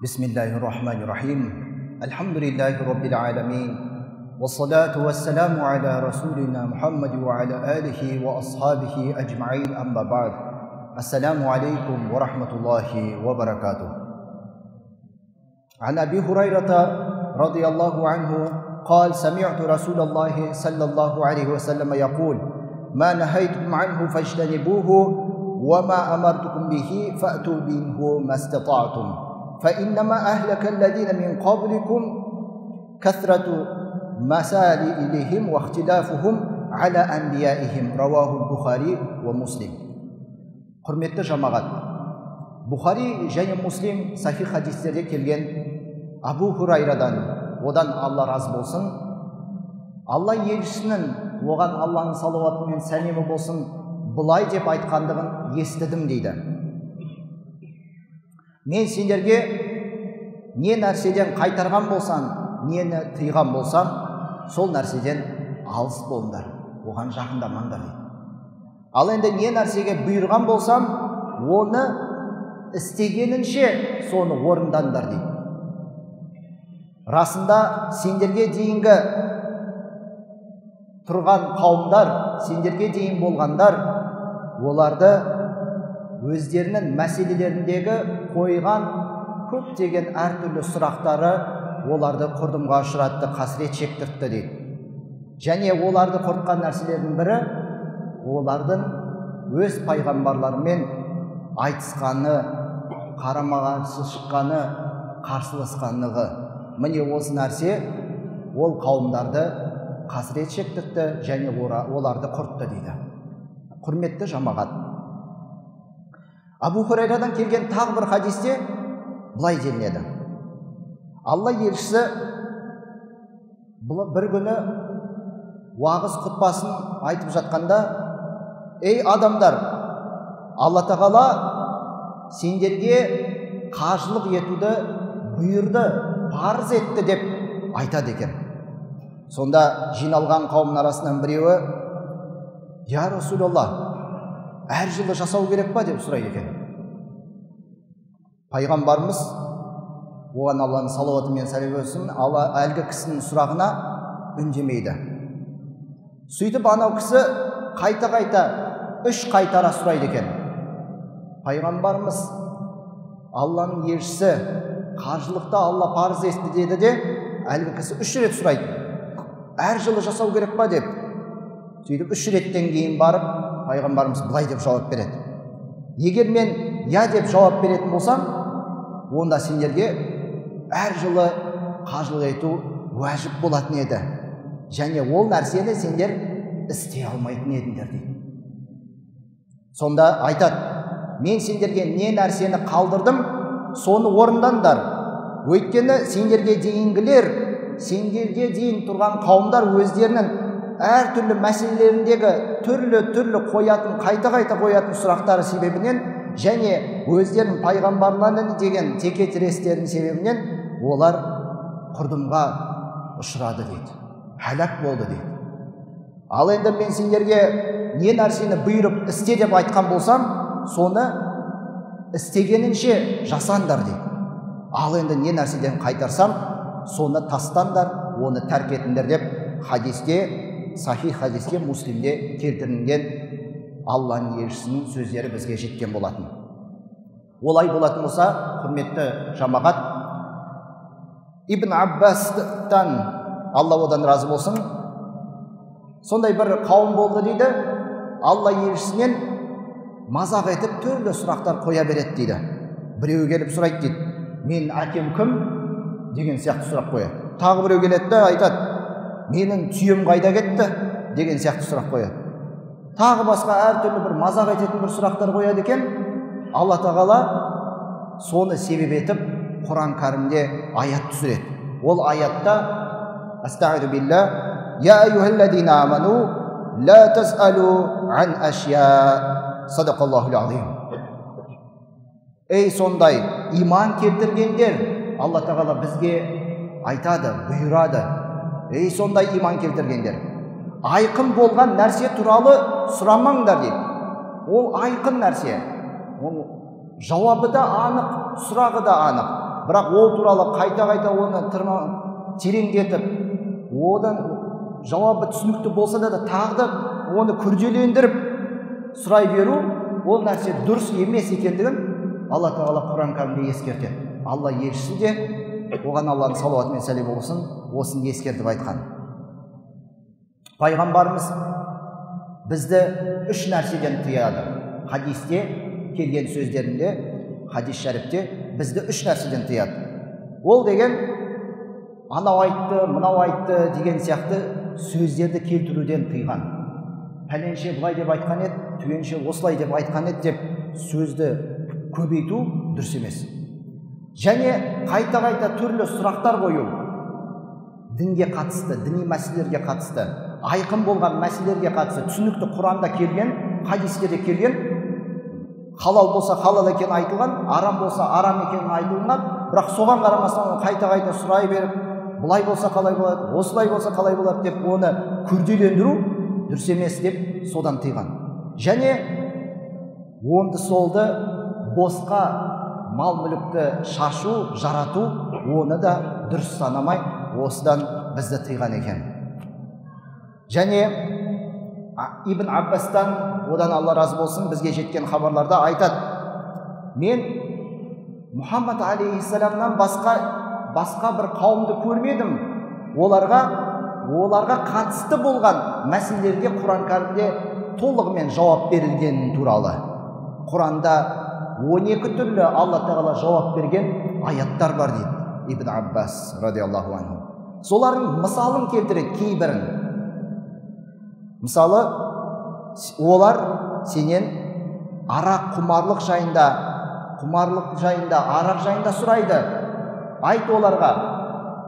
Bismillahirrahmanirrahim. Alhamdulillahi Rabbil alamin. Wassalatu wassalamu ala rasulina Muhammad wa ala alihi wa ashabihi ajma'in, amma ba'd. Assalamu alaikum wa rahmatullahi wa barakatuh. An Abi Hurairata radiyallahu anhu قال سمعت رسول الله صلى الله عليه وسلم يقول ما نهيتكم عنه فاجتنبوه وما أمرتكم به فأتوا منه ما استطعتم فإنما أهلك الذين من قبلكم كثرة مسائلهم واختلافهم على أنبيائهم رواه البخاري ومسلم. Құрметті жамағат, Бухари және Муслим сахих хадистерде келген Абу Хурайрадан, одан Алла разы болсын, Алла елшісінің, оған Алланың салауаты мен сәлемі болсын, бұлай деп айтқандығын естідім дейді. Мен сендерге не нәрседен қайтарған болсан, нені тыйған болсам, сол нәрседен алыс болыңдар, оған жақындамаңдар дейді. Ал енді не нәрсеге бұйырған болсам, оны істегенінше соны орындаңдар дейді. Расында сендерге дейінгі тұрған қауымдар, сендерге дейін болғандар, оларды өздерінің мәселелеріндегі қойған көптеген әртүрлі сұрақтары оларды құрдымға ұшыратты, қасірет шектіртті дейді. Және оларды құртқан нәрселердің бірі, олардың өз пайғамбарларымен айтысқаны, қарама-қарсы шыққаны, қарсыласқанығы. Міне осы нәрсе ол қауымдарды қасірет шектіртті және оларды құртты дейді. Құрметті жамағат, Абу Хурайрадан келген тағы бір хадисте былай делінеді. Алла елшісі бір күні уағыз құтпасын айтып жатқанда: ей адамдар, Алла тағала сендерге қажылық етуді бұйырды, парыз етті деп айтады екен. Сонда жиналған қауымның арасынан біреуі: я Расулалла, әр жылы жасау керек па деп сұрайды екен. Пайғамбарымыз, оған Алланың салауаты мен сәлемі болсын, әлгі кісінің сұрағына үндемейді. Сөйтіп анау кісі қайта-қайта 3 қайтара сұрайды екен. Пайғамбарымыз, Алланың елшісі, қажылықта Алла парыз етті деді де, әлгі кісі 3 рет сұрайды: әр жылы жасау керек па деп. Сөйтіп 3 реттен кейін барып, пайғамбарымыз былай деп жауап береді: егер мен я деп жауап беретін болсам, онда сендерге әр жылы қажылық ету уәжіп болатын еді, және ол нәрсені сендер істей алмайтын едіңдер дейді. Сонда айтады: мен сендерге не нәрсені қалдырдым, соны орындаңдар. Өйткені сендерге дейінгілер, сендерге дейін тұрған қауымдар өздерінің әртүрлі мәселелеріндегі түрлі қоятын, қайта-қайта қоятын сұрақтары себебінен және өздерінің пайғамбарларының деген текетірестерінің себебінен олар құрдымға ұшырады дейді, хәлак болды дейді. Ал енді мен сендерге не нәрсені бұйырып істе деп айтқан болсам, соны істегенінше жасаңдар дейді. Ал енді не нәрседен қайтарсам, соны тастаңдар, оны тәрк етіңдер деп хадисте, сахих хадисте, Муслимде келтірілген Алланың елшісінің сөздері бізге жеткен болатын. Олай болатын болса, құрметті жамағат, Ибн Аббастан, Алла одан разы болсын, сондай бір қауым болды дейді. Алла елшісінен мазақ етіп түрлі сұрақтар қоя береді дейді. Біреу келіп сұрайды дейді: мен әкем кім деген сияқты сұрақ қояды. Тағы біреу келеді де айтады: менің түйем қайда кетті деген сияқты сұрақ қояды. Тағы басқа әртүрлі бір мазақ ететін бір сұрақтар қояды екен. Алла тағала соны себеп етіп Құран кәрімде аят түсіреді. Ол аятта: Астағфиру билла, я айюхаллазина аману ла тасалу ан ашья. Садақаллахул азим. Ей сондай иман келтіргендер, Алла тағала бізге айтады, бұйырады: ей сондай иман келтіргендер, айқын болған нәрсе туралы сұрамаңдар дейді. Ол айқын нәрсе, ол жауабы да анық, сұрағы да анық. бірақ ол туралы қайта оны тереңдетіп, одан жауабы түсінікті болса да тағы да оны күрделендіріп сұрай беру, ол нәрсе дұрыс емес екендігін Алла Тағала Құран кәрімде ескертеді. Алла елшісі де, оған Алланың салауаты мен сәлемі болсын, осыны ескертіп айтқан. Пайғамбарымыз бізді үш нәрседен тыяды. Хадисте келген сөздерінде, хадис шәріпте бізді үш нәрседен тыяды. Ол деген анау айтты, мынау айтты деген сияқты сөздерді келтіруден тыйған. Пәленше былай деп айтқан еді, түгенше осылай деп айтқан еді деп сөзді көбейту дұрыс емес. Және қайта түрлі сұрақтар қою, дінге қатысты, діни мәселелерге қатысты, айқын болған мәселелерге қатысты, түсінікті Құранда келген, хадистерде келген, халал болса халал екені айтылған, арам болса арам екені айтылған, бірақ соған қарамастан қайта сұрай беріп, бұлай болса қалай болады, осылай болса қалай болады деп оны күрделендіру дұрыс емес деп содан тыйған. Және онды солды босқа мал мүлікті шашу, жарату, оны да дұрыс санамай, осыдан бізді тыйған екен. Және Ибн Аббастан, одан Алла разы болсын, бізге жеткен хабарларда айтады: мен Мұхаммад алейхиссаламнан басқа бір қауымды көрмедім. Оларға қатысты болған мәселелерге Құран кәрімде толығымен жауап берілген туралы. Құранда 12 түрлі Алла Тағала жауап берген аяттар бар дейді Ибн Аббас радиаллаху анху. Солардың мысалын келтіреді кейбірін. Мысалы, олар сенен арақ құмарлық жайында, арақ жайында сұрайды. Айт оларға,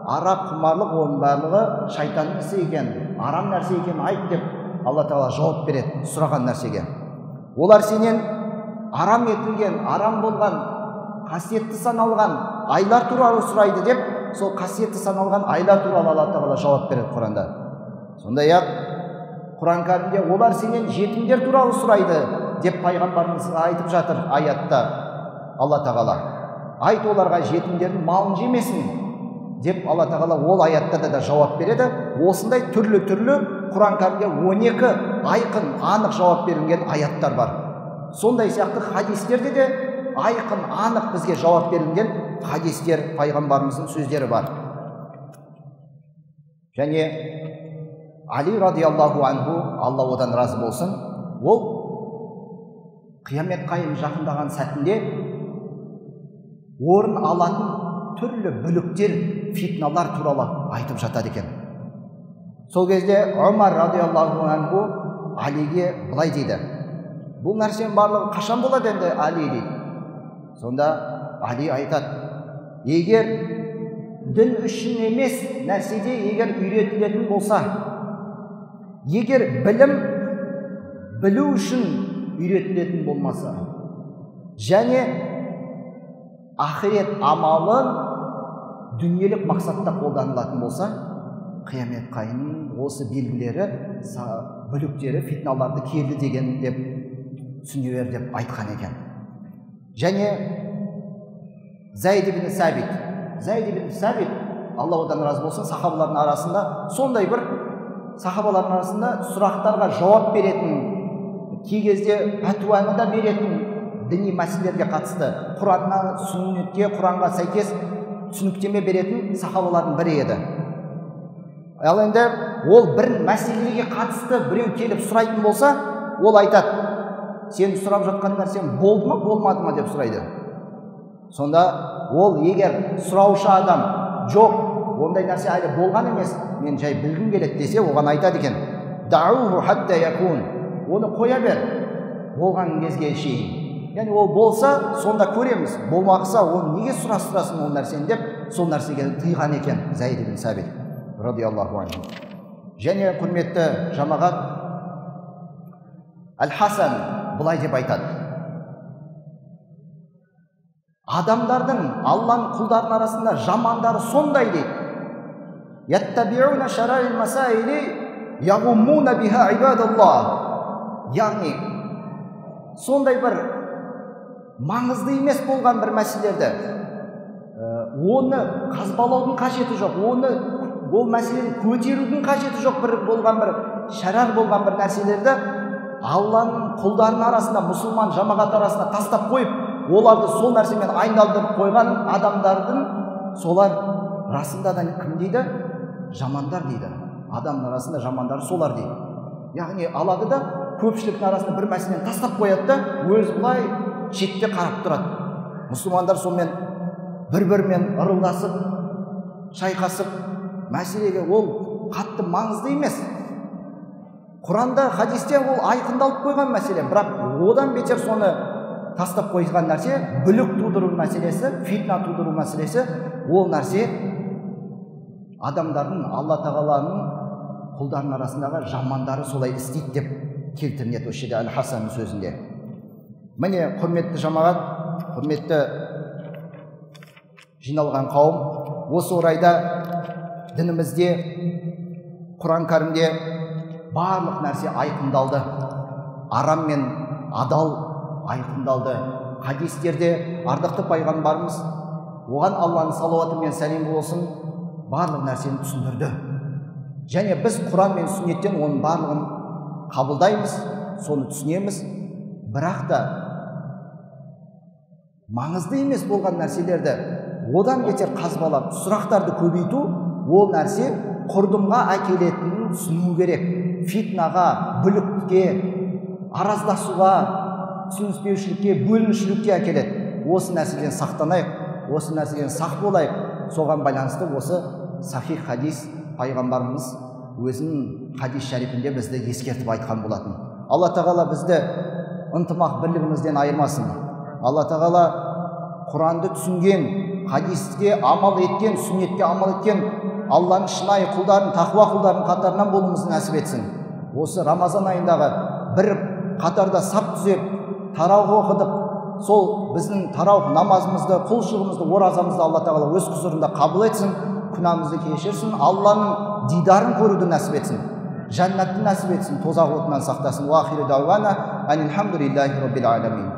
арақ құмарлық оның барлығы шайтанның ісі екен, арам нәрсе екен айт деп Алла Тағала жауап береді сұраған нәрсеге. Олар сенен арам етілген, арам болған, қасиетті саналған айлар туралы сұрайды деп, сол қасиетті саналған айлар туралы Алла Тағала жауап береді Құранда. Сондай-ақ Құран кәрімде олар сенен жетімдер туралы сұрайды деп пайғамбарымыз айтып жатыр аятта Алла Тағала. Айт оларға жетімдердің малын жемесін деп Алла Тағала ол аятта да жауап береді. Осындай түрлі Құран кәрімде 12 айқын, анық жауап берілген аяттар бар. Сондай сияқты хадистерде де айқын, анық бізге жауап берілген хадистер, пайғамбарымыздың сөздері бар. Және Али радиаллаху анху, Алла одан разы болсын, ол қиямет қайым жақындаған сәтінде орын алатын түрлі бүліктер, фитналар туралы айтып жатады екен. Сол кезде Омар радиаллаху анху Алиге былай дейді: бұл нәрсенің барлығы қашан болады енді Али дейді. Сонда Али айтады: егер дін үшін емес нәрседе егер үйретілетін болса, егер білім білу үшін үйретілетін болмаса, және ақирет амалын дүниелік мақсатта қолданылатын болса, қиямет қайымның осы белгілері, бүліктері, фитналарды келді деген деп түсіне бер деп айтқан екен. Және Зайд ибн Сабит, Алла одан разы болсын, сахабалардың арасында сондай бір сахабалардың арасында сұрақтарға жауап беретін, кей кезде пәтуаны да беретін, діни мәселелерге қатысты Құранға, сүннетке, Құранға сәйкес түсініктеме беретін сахабалардың бірі еді. Ал енді ол бір мәселеге қатысты біреу келіп сұрайтын болса, ол айтады: сен сұрап жатқан нәрсен болды ма, болмады ма деп сұрайды. Сонда ол егер сұраушы адам жоқ, ондай нәрсе әлі болған емес, мен жай білгім келеді десе, оған айтады екен: дауху хатта якун, оны қоя бер болған кезге шейін. Яғни ол болса, сонда көреміз, болмақса оны неге сұрастырасын ол нәрсені деп, сол нәрсеге тыйған екен Зайд ибн Сабит радиаллаху анху. Және құрметті жамағат, Әл-Хасан былай деп айтады: адамдардың, Алланың құлдарының арасында жамандары сондай дейді: яттабиуна шараил масаили ягуммуна биха ибадаллах. Яғни сондай бір маңызды емес болған бір мәселелерді, оны қазбалаудың қажеті жоқ, ол мәселені көтерудің қажеті жоқ. бір шарар болған бір нәрселерді Алланың құлдарының арасында, мұсылман жамағат арасында тастап қойып, оларды сол нәрсемен айналдырып қойған адамдардың, солар расында да кім дейді? Жамандар дейді. Адамның арасында жамандар солар дейді. Яғни алады да көпшіліктің арасында бір мәселені тастап қояды да өзі былай шетте қарап тұрады. Мұсылмандар сонымен бір-бірімен ырылдасып, шайқасып, мәселеге ол қатты маңызды емес. Құранда, хадисте ол айқындалып қойған мәселе, бірақ одан бетер соны тастап қойған нәрсе бүлік тудыру мәселесі, фитна тудыру мәселесі. Ол нәрсе адамдардың, Алла тағаланың құлдарының арасындағы жамандары солай істейді деп келтіріледі осы жерде Әл-Хасан сөзінде. Міне, құрметті жамағат, құрметті жиналған қауым, осы орайда дінімізде, Құран кәрімде барлық нәрсе айқындалды. Арам мен адал айқындалды. Хадистерде ардақты пайғамбарымыз, оған Алланың салауаты мен сәлемі болсын, барлық нәрсені түсіндірді. Және біз Құран мен сүннеттен оның барлығын қабылдаймыз, соны түсінеміз. Бірақ та маңызды емес болған нәрселерді одан бетер қазбалап, сұрақтарды көбейту, ол нәрсе құрдымға әкелетінін түсіну керек. Фитнаға, бүлікке, араздасуға, түсініспеушілікке, бөлінушілікке әкеледі. Осы нәрседен сақтанайық, осы нәрседен сақ болайық. Соған байланысты осы сахих хадис пайғамбарымыз өзінің хадис шарифінде бізді ескертіп айтқан болатын. Алла тағала бізді ынтымақ бірлігімізден айырмасын. Алла тағала Құранды түсінген, хадиске амал еткен, сүннетке амал еткен Алланың шынайы құлдарын, тақуа құлдарын қатарынан болуымызды нәсіп етсін. Осы Рамазан айындағы бір қатарда сап түзеп, тараух оқыдық, сол біздің тараух намазымызды, құлшылығымызды, оразамызды Алла тағала өз құзырында қабыл етсін, күнәмізді кешірсін, Алланың дидарын көруді нәсіп етсін, жәннатты нәсіп етсін, тозақ отынан сақтасын. Уахиру дауана анилхамдулиллахи раббил аламин.